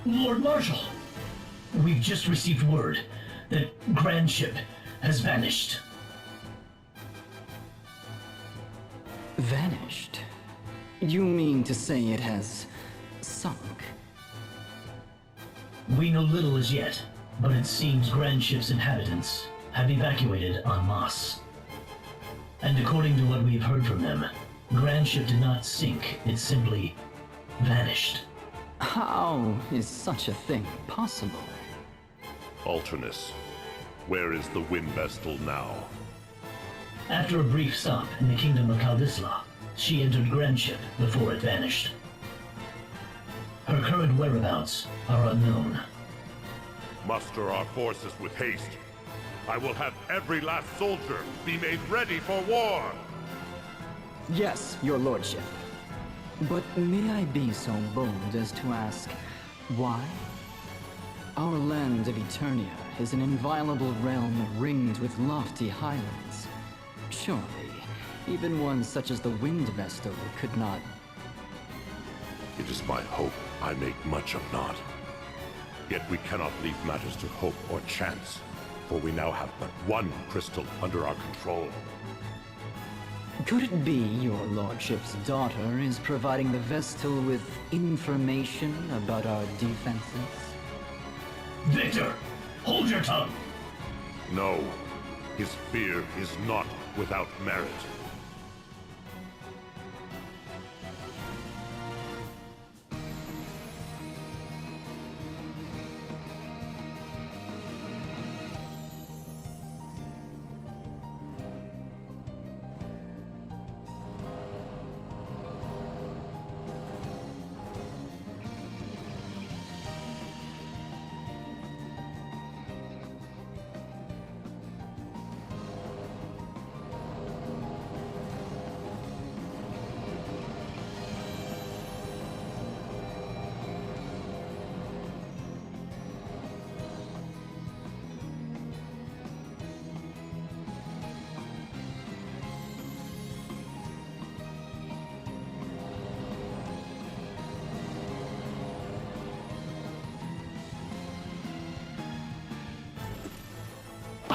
Lord Marshal, we've just received word that Grand Ship has vanished. Vanished? You mean to say it has sunk? We know little as yet, but it seems Grand Ship's inhabitants have evacuated en masse. And according to what we've heard from them, Grand Ship did not sink, it simply vanished. How is such a thing possible? Alternus, where is the Wind Vestal now? After a brief stop in the kingdom of Kaldisla, she entered Grand Ship before it vanished. Her current whereabouts are unknown. Muster our forces with haste. I will have every last soldier be made ready for war! Yes, your lordship. But may I be so bold as to ask, why? Our land of Eternia is an inviolable realm ringed with lofty highlands. Surely, even one such as the Wind Vestal could not... It is my hope I make much of not. Yet we cannot leave matters to hope or chance, for we now have but one crystal under our control. Could it be your lordship's daughter is providing the Vestal with information about our defenses? Victor, hold your tongue! No, his fear is not without merit.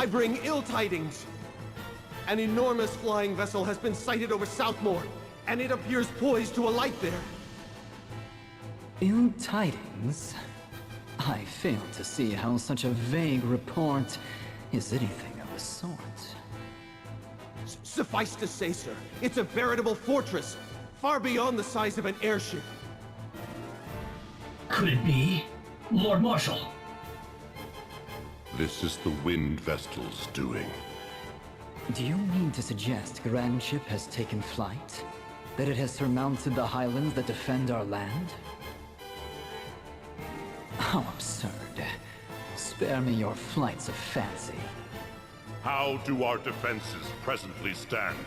I bring ill tidings! An enormous flying vessel has been sighted over Southmore, and it appears poised to alight there. Ill tidings? I fail to see how such a vague report is anything of the sort. Suffice to say, sir, it's a veritable fortress, far beyond the size of an airship. Could it be Lord Marshal? This is the Wind Vestal's doing. Do you mean to suggest Grand Ship has taken flight? That it has surmounted the highlands that defend our land? How absurd. Spare me your flights of fancy. How do our defenses presently stand?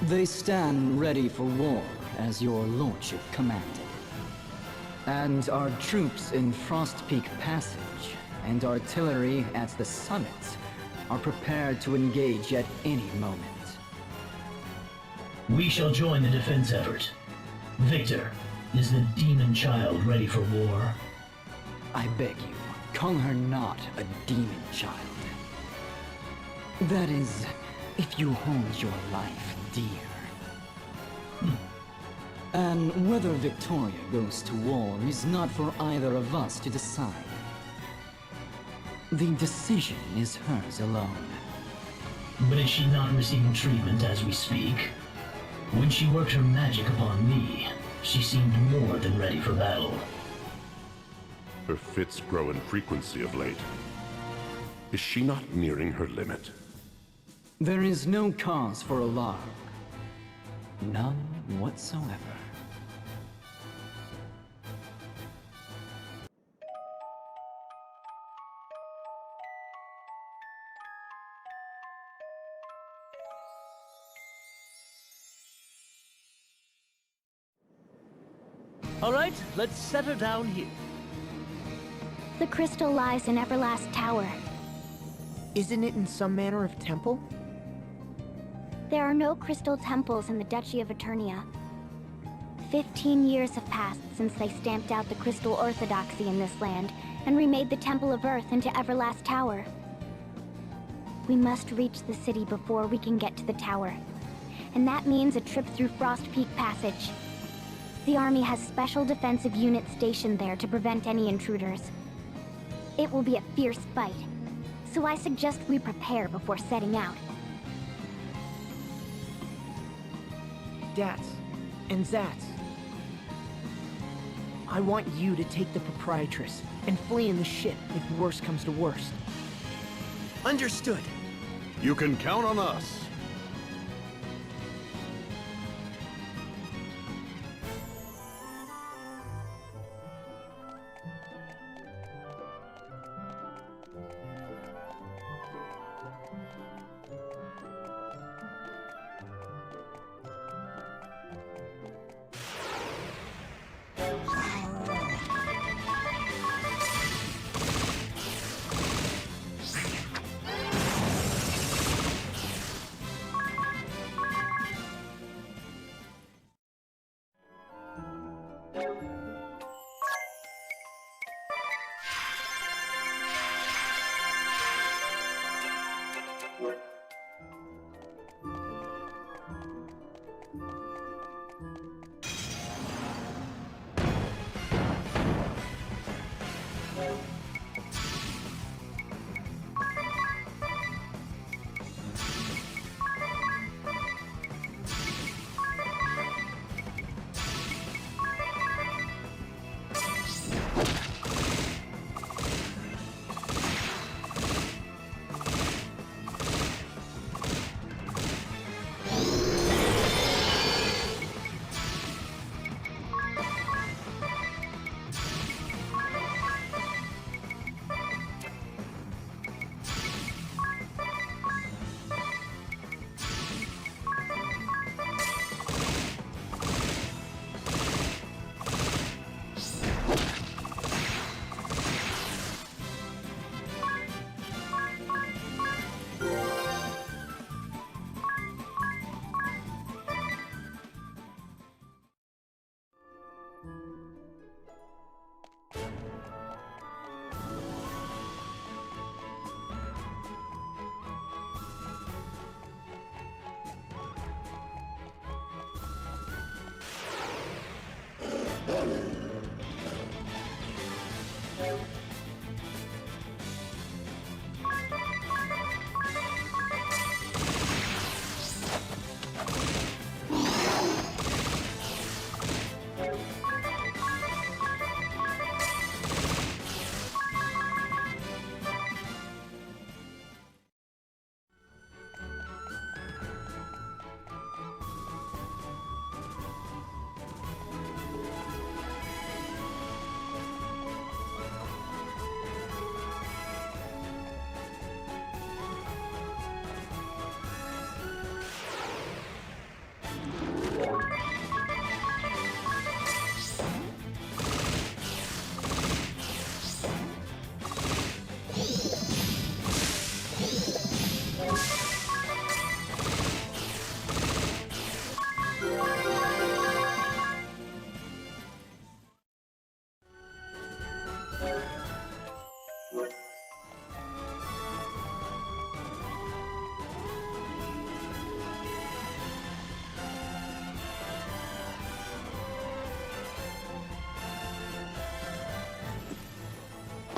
They stand ready for war, as your lordship commanded. And our troops in Frost Peak Passage and artillery at the summit are prepared to engage at any moment. We shall join the defense effort. Victor, is the demon child ready for war? I beg you, call her not a demon child. That is, if you hold your life dear. And whether Victoria goes to war is not for either of us to decide. The decision is hers alone. But is she not receiving treatment as we speak? When she worked her magic upon me, she seemed more than ready for battle. Her fits grow in frequency of late. Is she not nearing her limit? There is no cause for alarm. None whatsoever. All right, let's set her down here. The crystal lies in Everlast Tower. Isn't it in some manner of temple? There are no crystal temples in the Duchy of Eternia. 15 years have passed since they stamped out the crystal orthodoxy in this land and remade the Temple of Earth into Everlast Tower. We must reach the city before we can get to the tower. And that means a trip through Frost Peak Passage. The army has special defensive units stationed there to prevent any intruders. It will be a fierce fight, so I suggest we prepare before setting out. Dats and Zats. I want you to take the Proprietress and flee in the ship if worst comes to worst. Understood. You can count on us.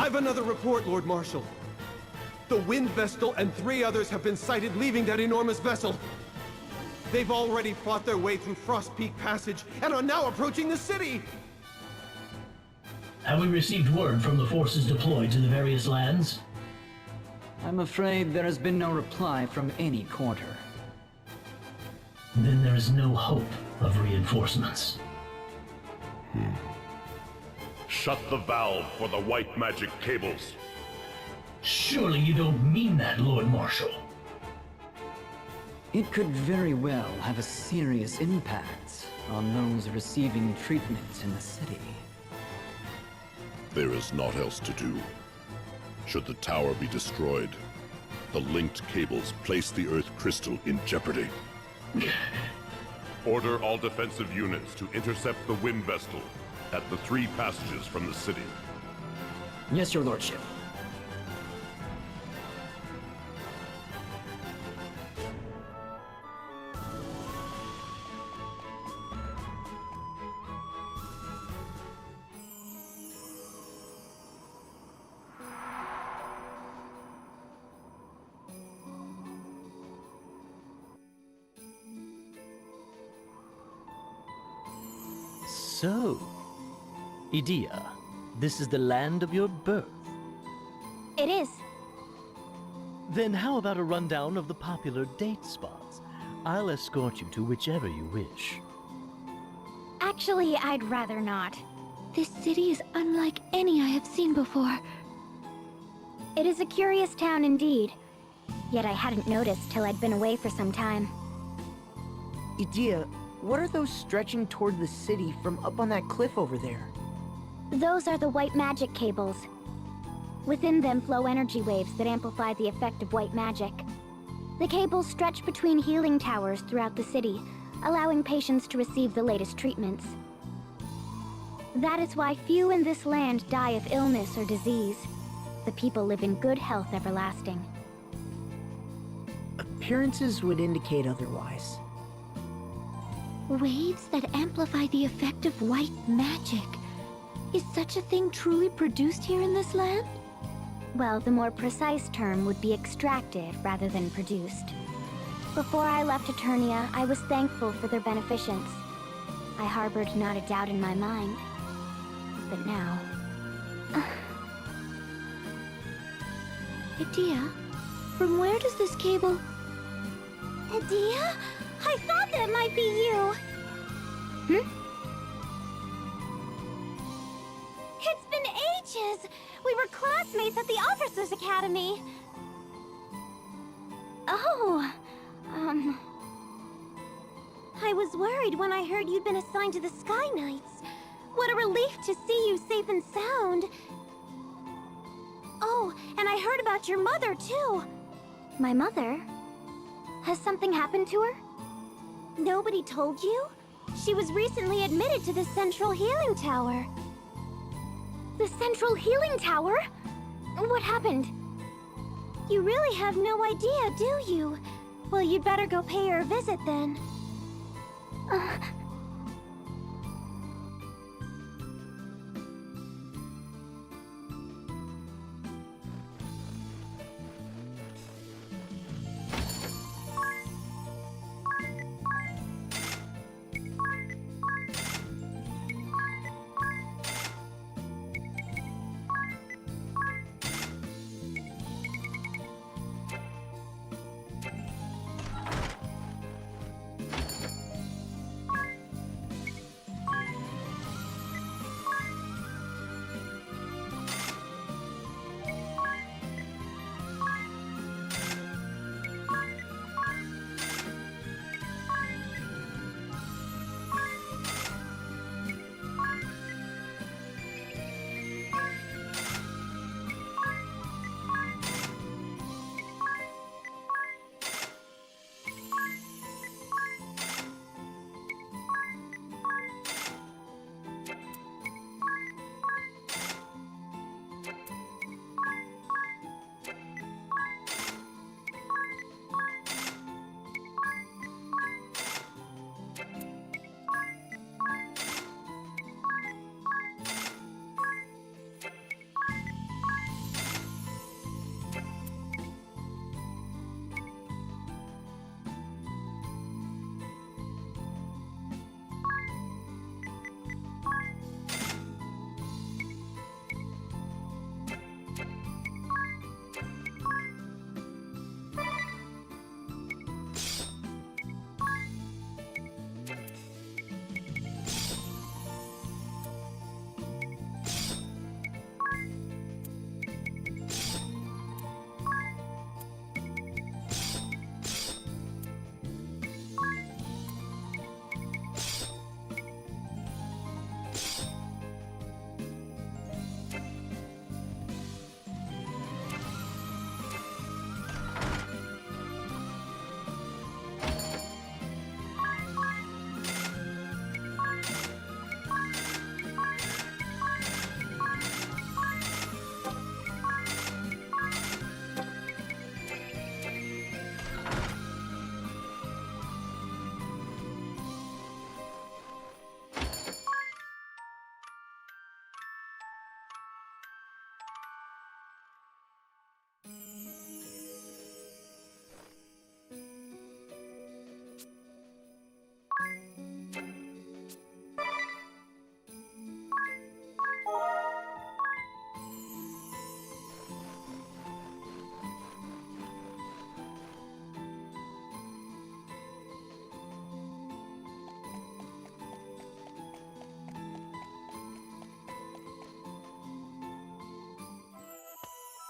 I've another report, Lord Marshal. The Wind Vestal and 3 others have been sighted leaving that enormous vessel. They've already fought their way through Frost Peak Passage and are now approaching the city! Have we received word from the forces deployed to the various lands? I'm afraid there has been no reply from any quarter. Then there is no hope of reinforcements. Shut the valve for the white magic cables. Surely you don't mean that, Lord Marshal. It could very well have a serious impact on those receiving treatment in the city. There is naught else to do. Should the tower be destroyed, the linked cables place the Earth crystal in jeopardy. Order all defensive units to intercept the Wind Vestal at the 3 passages from the city. Yes, your lordship. So, Edea, this is the land of your birth. It is. Then how about a rundown of the popular date spots? I'll escort you to whichever you wish. Actually, I'd rather not. This city is unlike any I have seen before. It is a curious town indeed. Yet I hadn't noticed till I'd been away for some time. Edea, what are those stretching toward the city from up on that cliff over there? Those are the white magic cables. Within them flow energy waves that amplify the effect of white magic. The cables stretch between healing towers throughout the city, allowing patients to receive the latest treatments. That is why few in this land die of illness or disease. The people live in good health everlasting. Appearances would indicate otherwise. Waves that amplify the effect of white magic. Is such a thing truly produced here in this land? Well, the more precise term would be extracted rather than produced. Before I left Eternia, I was thankful for their beneficence. I harbored not a doubt in my mind. But now... Edea, from where does this cable... Edea? I thought that might be you! It's been ages! We were classmates at the Officers' Academy! Oh, I was worried when I heard you'd been assigned to the Sky Knights. What a relief to see you safe and sound! Oh, and I heard about your mother, too! My mother? Has something happened to her? Nobody told you? She was recently admitted to the Central Healing Tower. The Central Healing Tower? What happened? You really have no idea, do you? Well, you'd better go pay her a visit then.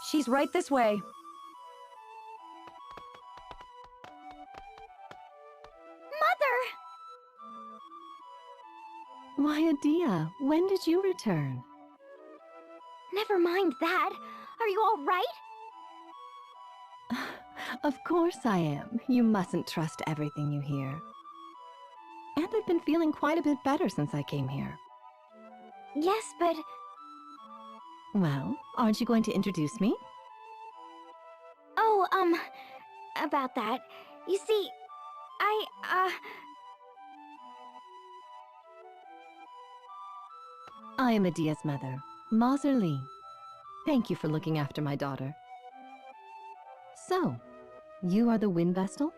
She's right this way. Mother! Why, Adia, when did you return? Never mind that. Are you all right? Of course I am. You mustn't trust everything you hear. And I've been feeling quite a bit better since I came here. Yes, but... Well, aren't you going to introduce me? Oh, about that. You see, I am Adia's mother, Mazer Lee. Thank you for looking after my daughter. So, you are the Wind Vestal?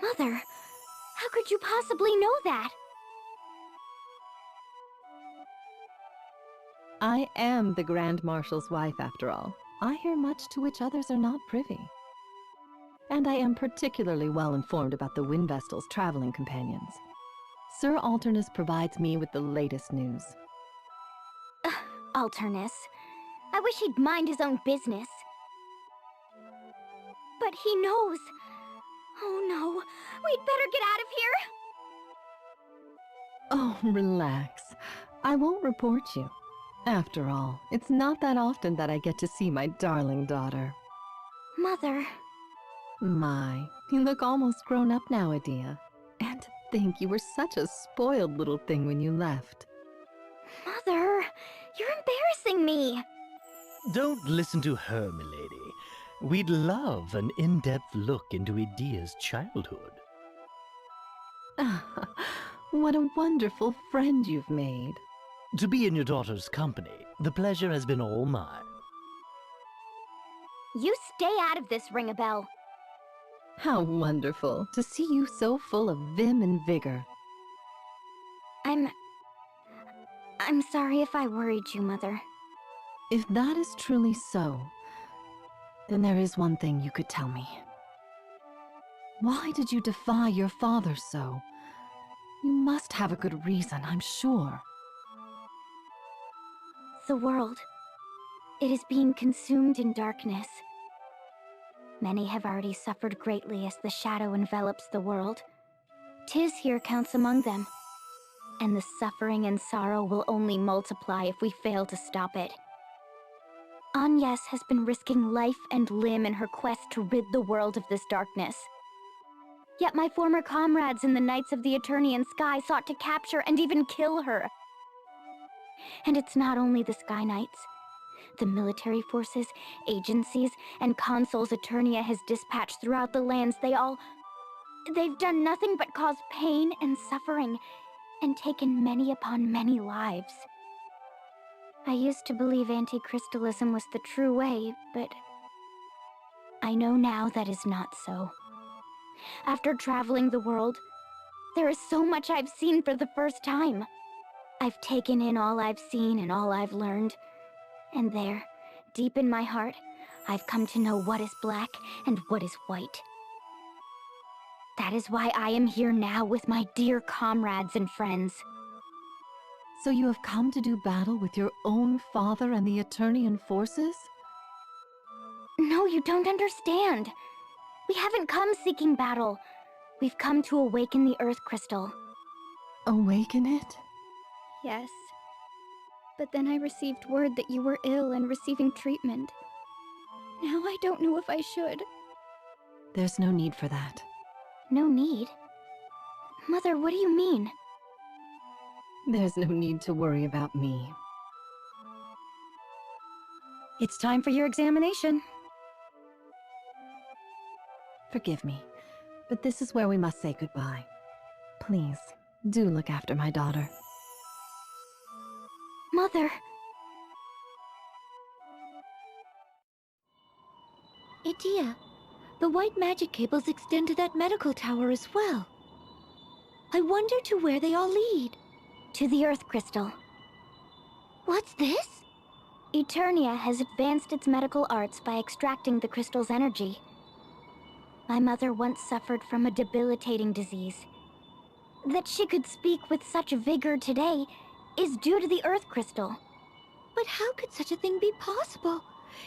Mother, how could you possibly know that? I am the Grand Marshal's wife, after all. I hear much to which others are not privy. And I am particularly well informed about the Wind Vestal's traveling companions. Sir Alternus provides me with the latest news. Alternus. I wish he'd mind his own business. But he knows. Oh no, we'd better get out of here! Oh, relax. I won't report you. After all, it's not that often that I get to see my darling daughter. Mother. My, you look almost grown up now, Adia. And to think you were such a spoiled little thing when you left. Mother, you're embarrassing me. Don't listen to her, milady. We'd love an in-depth look into Adia's childhood. What a wonderful friend you've made. To be in your daughter's company, the pleasure has been all mine. You stay out of this, Ring-a-Bell. How wonderful to see you so full of vim and vigor. I'm sorry if I worried you, Mother. If that is truly so, then there is one thing you could tell me. Why did you defy your father so? You must have a good reason, I'm sure. The world. It is being consumed in darkness. Many have already suffered greatly as the shadow envelops the world. Tis here counts among them. And the suffering and sorrow will only multiply if we fail to stop it. Agnes has been risking life and limb in her quest to rid the world of this darkness. Yet my former comrades in the Knights of the Eternian Sky sought to capture and even kill her. And it's not only the Sky Knights. The military forces, agencies, and consuls Eternia has dispatched throughout the lands, they've done nothing but cause pain and suffering, and taken many upon many lives. I used to believe anti-crystalism was the true way, but I know now that is not so. After traveling the world, there is so much I've seen for the first time. I've taken in all I've seen and all I've learned. And there, deep in my heart, I've come to know what is black and what is white. That is why I am here now with my dear comrades and friends. So you have come to do battle with your own father and the Eternian forces? No, you don't understand. We haven't come seeking battle. We've come to awaken the Earth Crystal. Awaken it? Yes. But then I received word that you were ill and receiving treatment. Now I don't know if I should. There's no need for that. No need? Mother, what do you mean? There's no need to worry about me. It's time for your examination. Forgive me, but this is where we must say goodbye. Please, do look after my daughter. Mother! Adia, the white magic cables extend to that medical tower as well. I wonder to where they all lead. To the Earth Crystal. What's this? Eternia has advanced its medical arts by extracting the crystal's energy. My mother once suffered from a debilitating disease. That she could speak with such vigor today is due to the Earth Crystal. But how could such a thing be possible?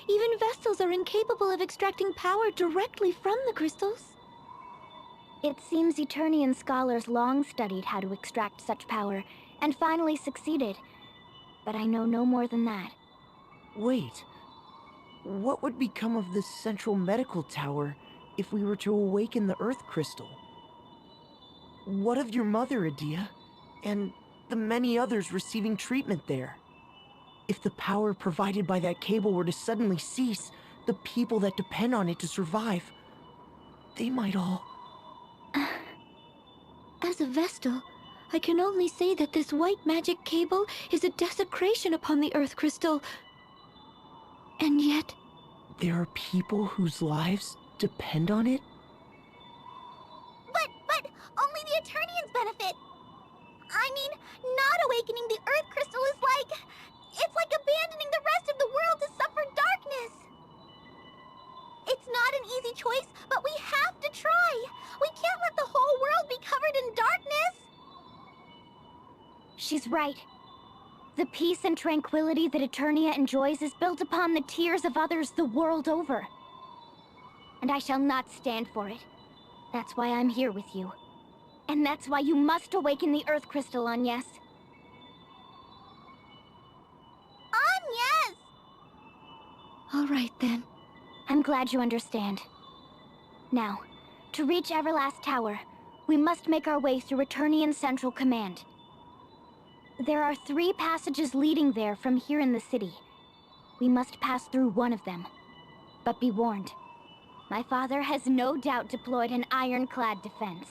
Even Vestals are incapable of extracting power directly from the crystals. It seems Eternian scholars long studied how to extract such power, and finally succeeded. But I know no more than that. Wait. What would become of this central medical tower if we were to awaken the Earth Crystal? What of your mother, Adia? And the many others receiving treatment there? If the power provided by that cable were to suddenly cease, the people that depend on it to survive, they might all... As a Vestal, I can only say that this white magic cable is a desecration upon the Earth Crystal. And yet... There are people whose lives depend on it? But only the Eternians benefit. I mean, not awakening the Earth Crystal is like... It's like abandoning the rest of the world to suffer darkness. It's not an easy choice, but we have to try. We can't let the whole world be covered in darkness. She's right. The peace and tranquility that Eternia enjoys is built upon the tears of others the world over. And I shall not stand for it. That's why I'm here with you. And that's why you must awaken the Earth Crystal, Agnes. Agnes! All right, then. I'm glad you understand. Now, to reach Everlast Tower, we must make our way through Eternian Central Command. There are 3 passages leading there from here in the city. We must pass through one of them. But be warned, my father has no doubt deployed an ironclad defense.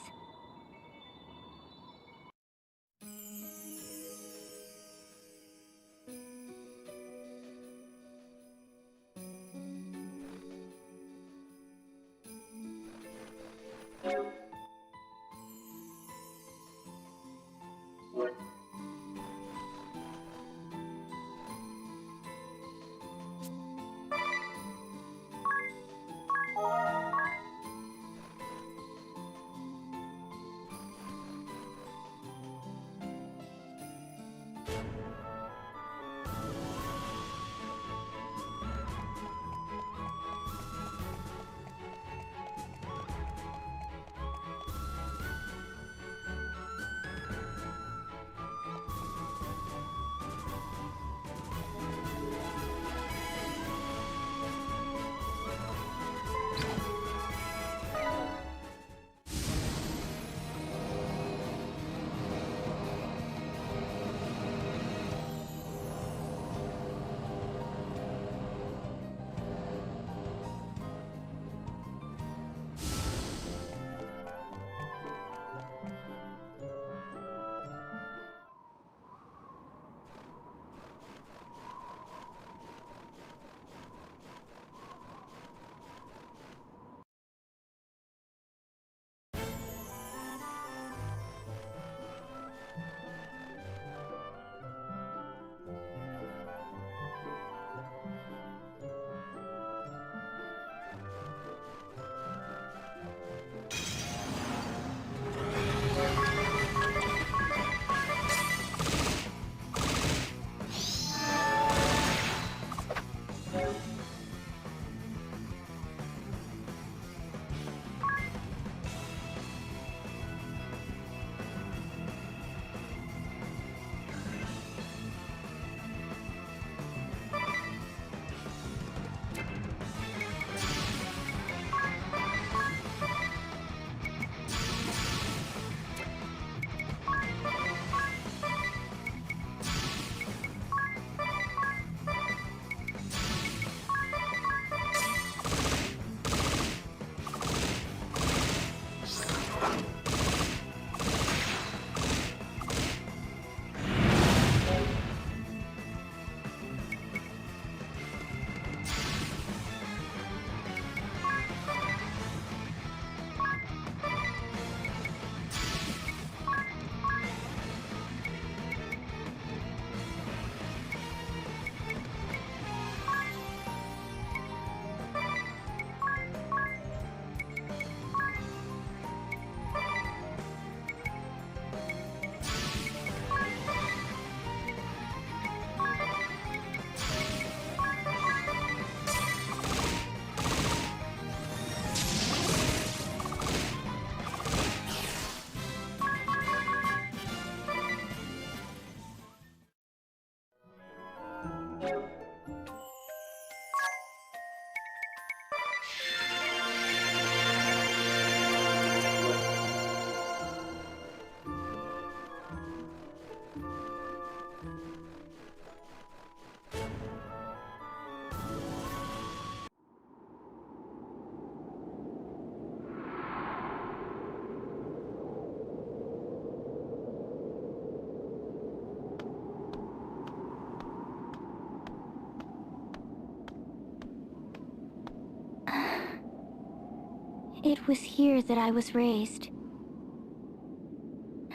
It was here that I was raised.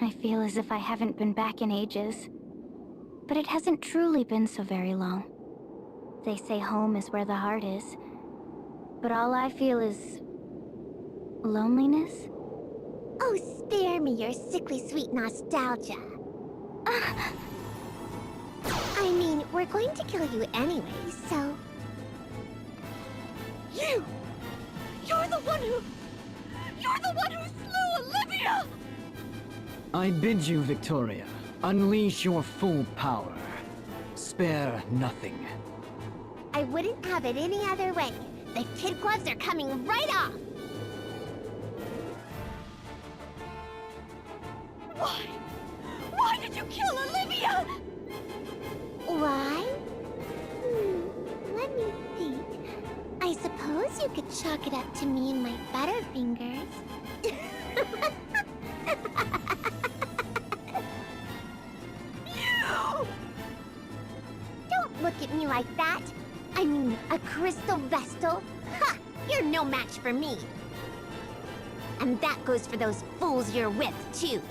I feel as if I haven't been back in ages. But it hasn't truly been so very long. They say home is where the heart is. But all I feel is... loneliness? Oh, spare me your sickly sweet nostalgia. I mean, we're going to kill you anyway, so... You! You're the one who slew Olivia! I bid you, Victoria, unleash your full power. Spare nothing. I wouldn't have it any other way. The kid gloves are coming right off! Why? Why did you kill Olivia? Why? Let me think. I suppose you could chalk it up to me and my Butterfingers. You! Don't look at me like that. I mean, a crystal vestal? Ha! You're no match for me. And that goes for those fools you're with, too.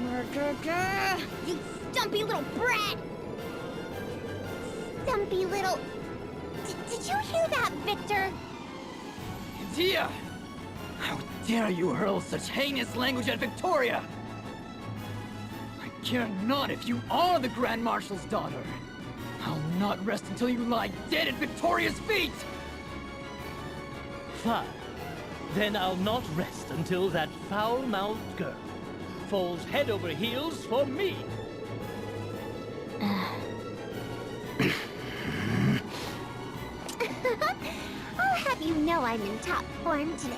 Murder! You stumpy little brat! Stumpy little... Did you hear that, Victor? Dia! How dare you hurl such heinous language at Victoria! I care not if you are the Grand Marshal's daughter. I'll not rest until you lie dead at Victoria's feet! Fine. Then I'll not rest until that foul-mouthed girl falls head over heels for me. I'll have you know I'm in top form today.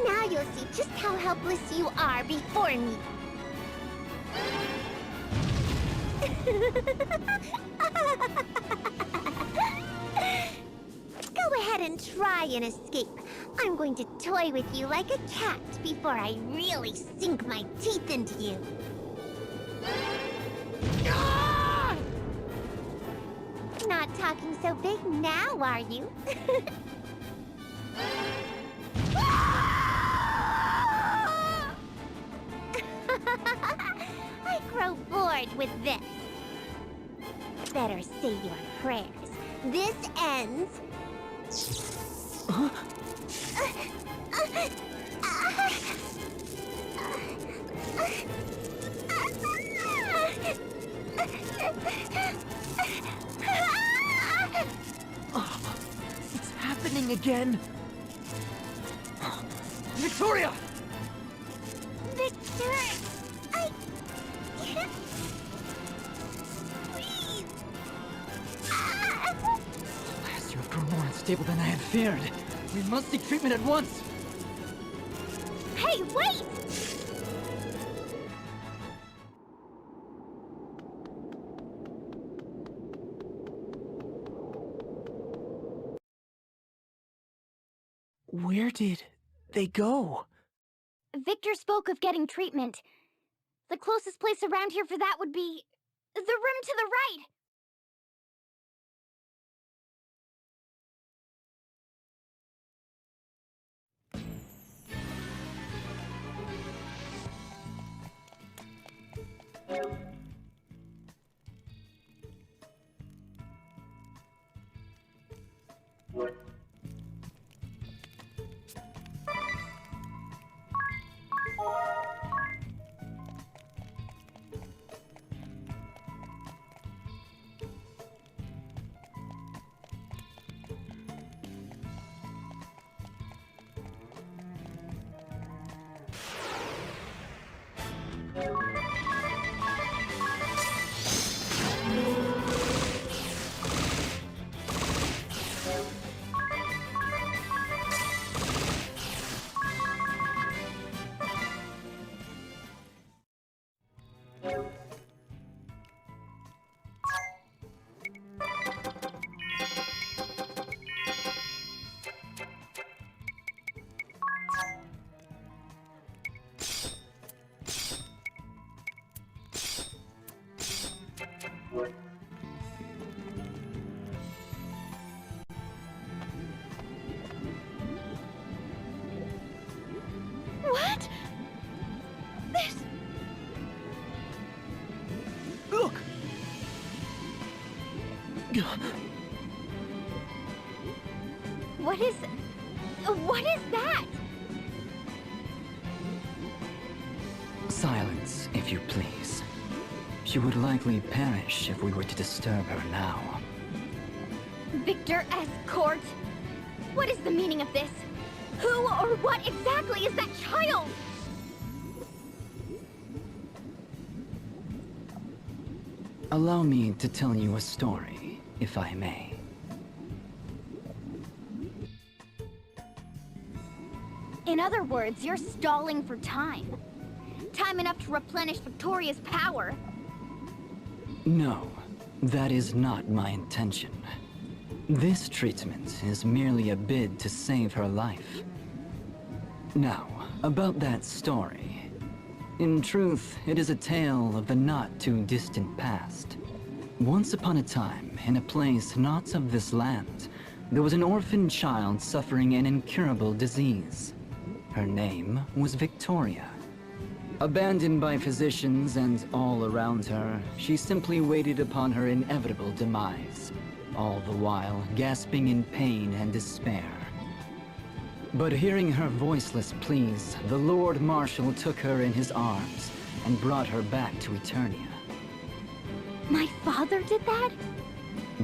Now you'll see just how helpless you are before me. Go ahead and try and escape. I'm going to toy with you like a cat before I really sink my teeth into you. Not talking so big now, are you? I grow bored with this. Better say your prayers. This ends... It's happening again! Victoria! Victor, I can't... Please! Alas, you have grown more unstable than I had feared. We must seek treatment at once! Hey, wait! Where did they go? Victor spoke of getting treatment. The closest place around here for that would be... the room to the right! What is that? Silence, if you please. She would likely perish if we were to disturb her now. Victor Escort? What is the meaning of this? Who or what exactly is that child? Allow me to tell you a story, if I may. In other words, you're stalling for time. Time enough to replenish Victoria's power. No, that is not my intention. This treatment is merely a bid to save her life. Now, about that story. In truth, it is a tale of the not-too-distant past. Once upon a time, in a place not of this land, there was an orphan child suffering an incurable disease. Her name was Victoria. Abandoned by physicians and all around her, she simply waited upon her inevitable demise, all the while gasping in pain and despair. But hearing her voiceless pleas, the Lord Marshal took her in his arms and brought her back to Eternia. My father did that?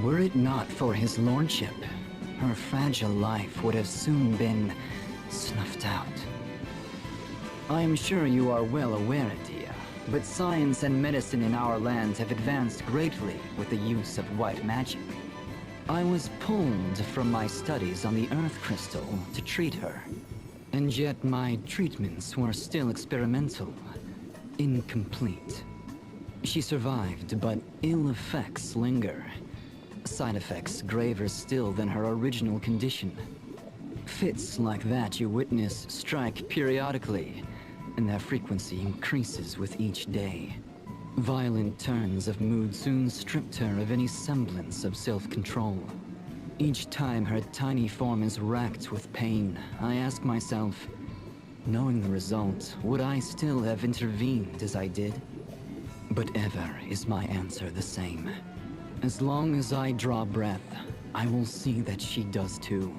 Were it not for his lordship, her fragile life would have soon been snuffed out. I am sure you are well aware, Adia, but science and medicine in our land have advanced greatly with the use of white magic. I was pulled from my studies on the Earth Crystal to treat her, and yet my treatments were still experimental, incomplete. She survived, but ill effects linger. Side effects graver still than her original condition. Fits like that you witness strike periodically, and their frequency increases with each day. Violent turns of mood soon stripped her of any semblance of self-control. Each time her tiny form is racked with pain, I ask myself, knowing the result, would I still have intervened as I did? But ever is my answer the same. As long as I draw breath, I will see that she does too.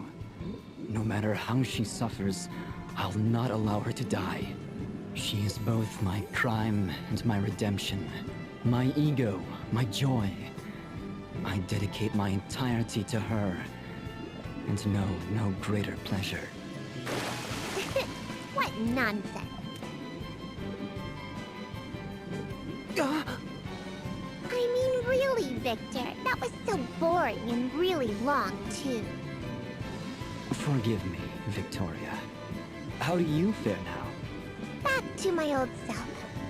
No matter how she suffers, I'll not allow her to die. She is both my crime and my redemption. My ego, my joy. I dedicate my entirety to her, and know no greater pleasure. What nonsense. I mean, really, Victor, that was so boring and really long, too. Forgive me, Victoria. How do you fare now? Back to my old self,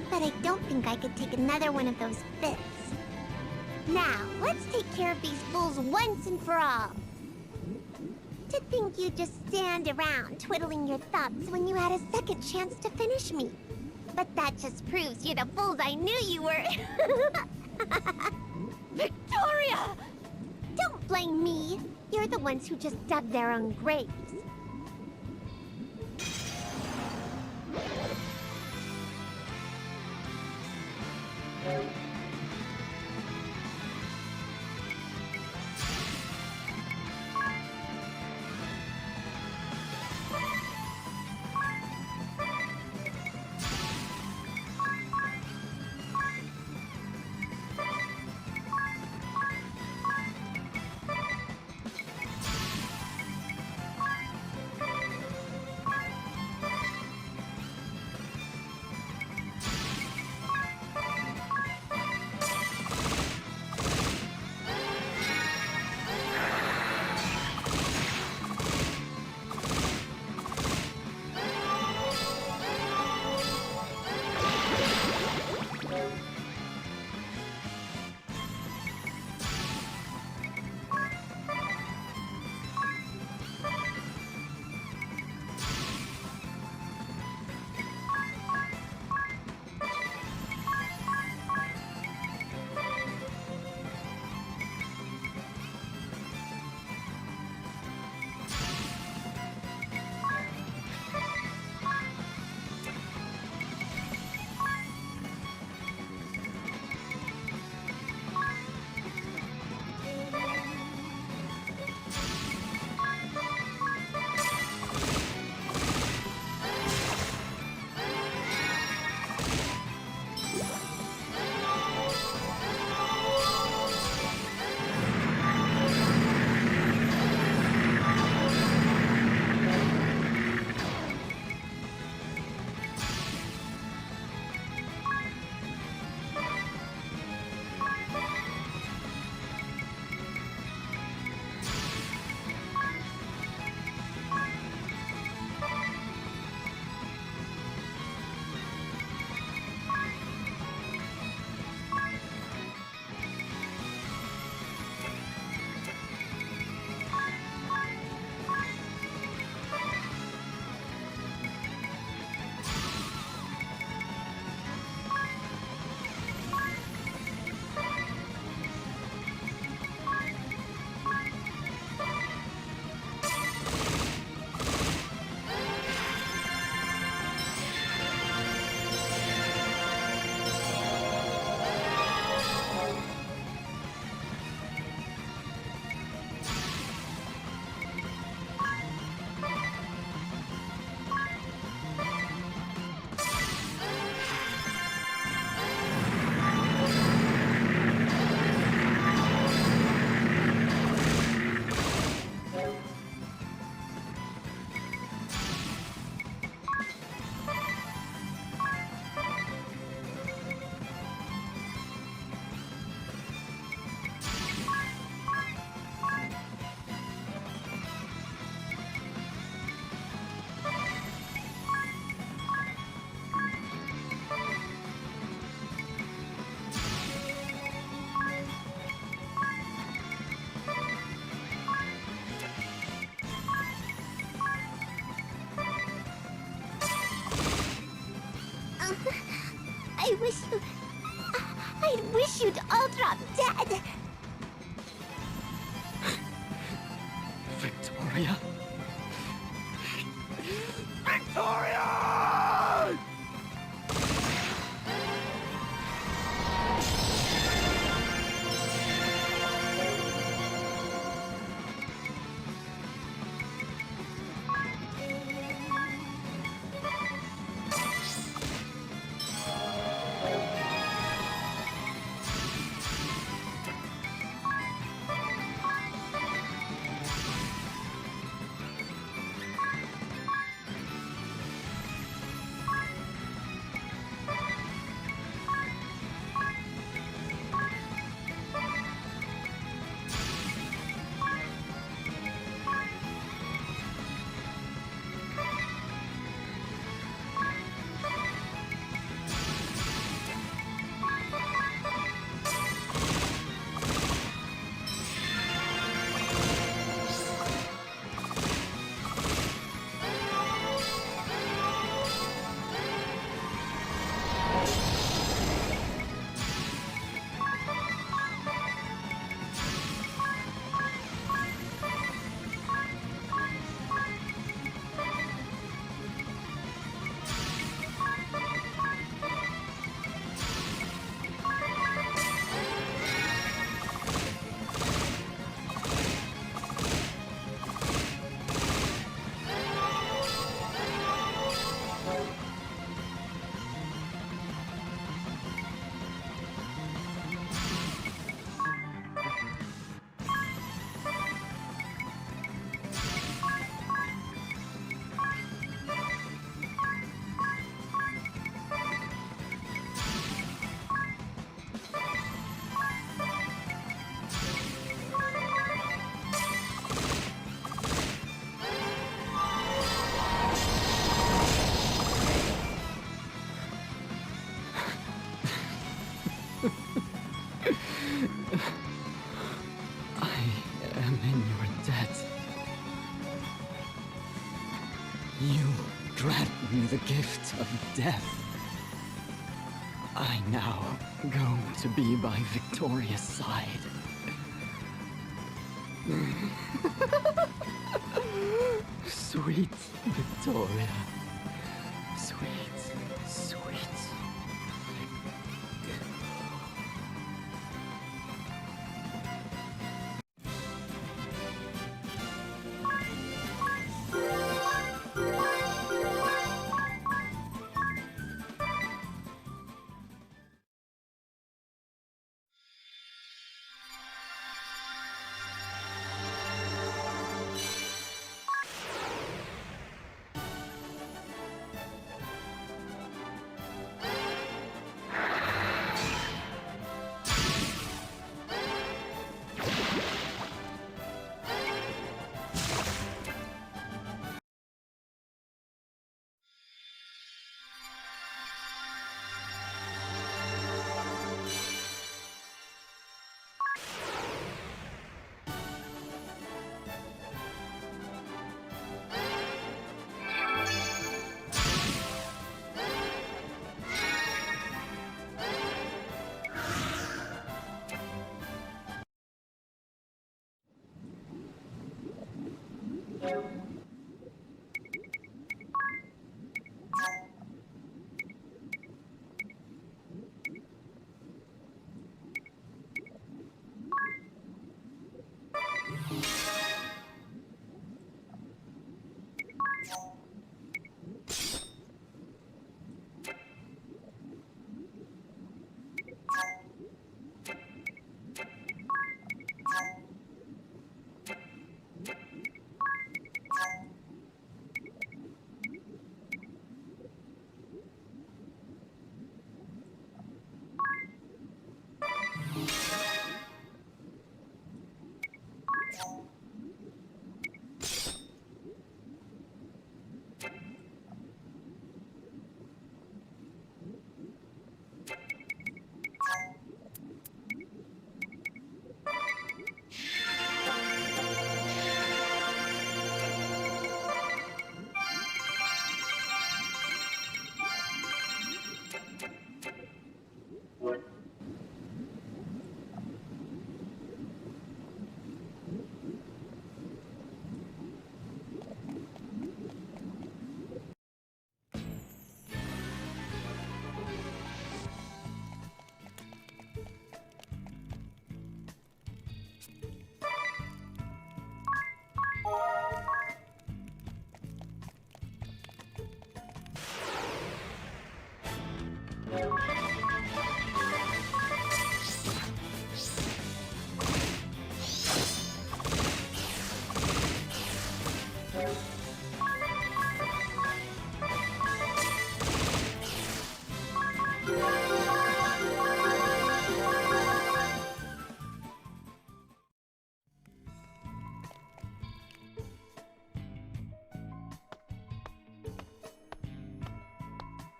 but I don't think I could take another one of those fits. Now, let's take care of these fools once and for all. To think you'd just stand around twiddling your thumbs when you had a second chance to finish me. But that just proves you're the fools I knew you were. Victoria! Don't blame me. You're the ones who just dug their own graves. Victoria! Victoria! I am in your debt. You grant me the gift of death. I now go to be by Victoria's side. Sweet Victoria. Sweet, sweet.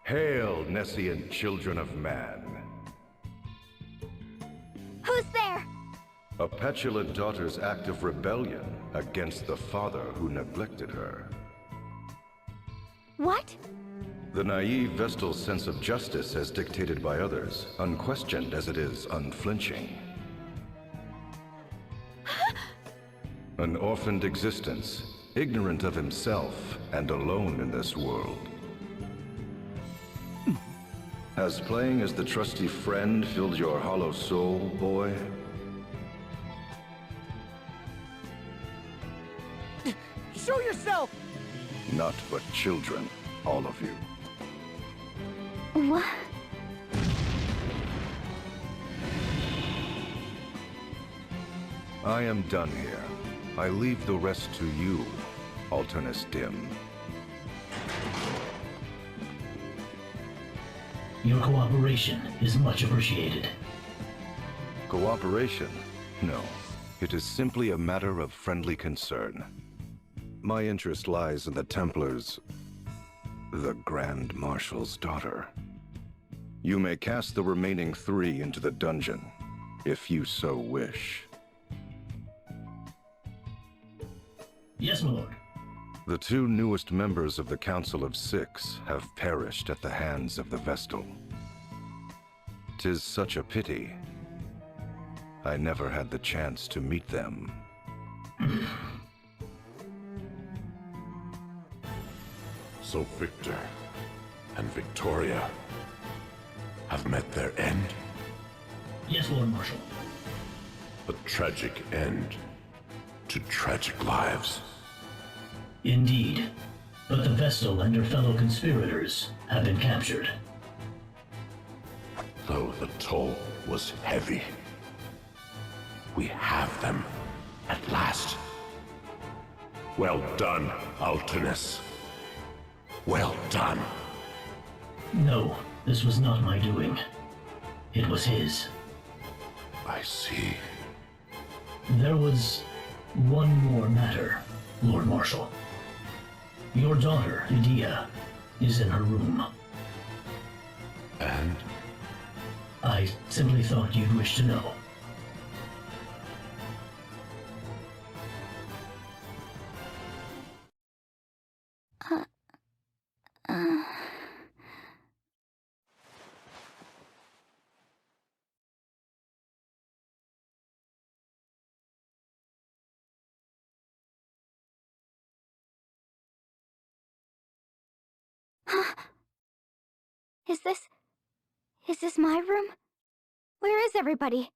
Hail, Nescient children of man. Who's there? A petulant daughter's act of rebellion against the father who neglected her. What? The naive Vestal's sense of justice as dictated by others, unquestioned as it is unflinching. An orphaned existence, ignorant of himself and alone in this world. Has playing as the trusty friend filled your hollow soul, boy? Show yourself! Not but children, all of you. What? I am done here. I leave the rest to you, Alternus Dim. Your cooperation is much appreciated. Cooperation? No. It is simply a matter of friendly concern. My interest lies in the Templars, the Grand Marshal's daughter. You may cast the remaining 3 into the dungeon, if you so wish. Yes, my lord. The 2 newest members of the Council of 6 have perished at the hands of the Vestal. 'Tis such a pity. I never had the chance to meet them. So Victor and Victoria have met their end? Yes, Lord Marshal. A tragic end to tragic lives. Indeed. But the Vestal and her fellow conspirators have been captured. Though the toll was heavy, we have them at last. Well done, Alternus. Well done. No, this was not my doing. It was his. I see. There was one more matter, Lord Marshal. Your daughter, Edea, is in her room. And? I simply thought you'd wish to know. Is this my room? Where is everybody?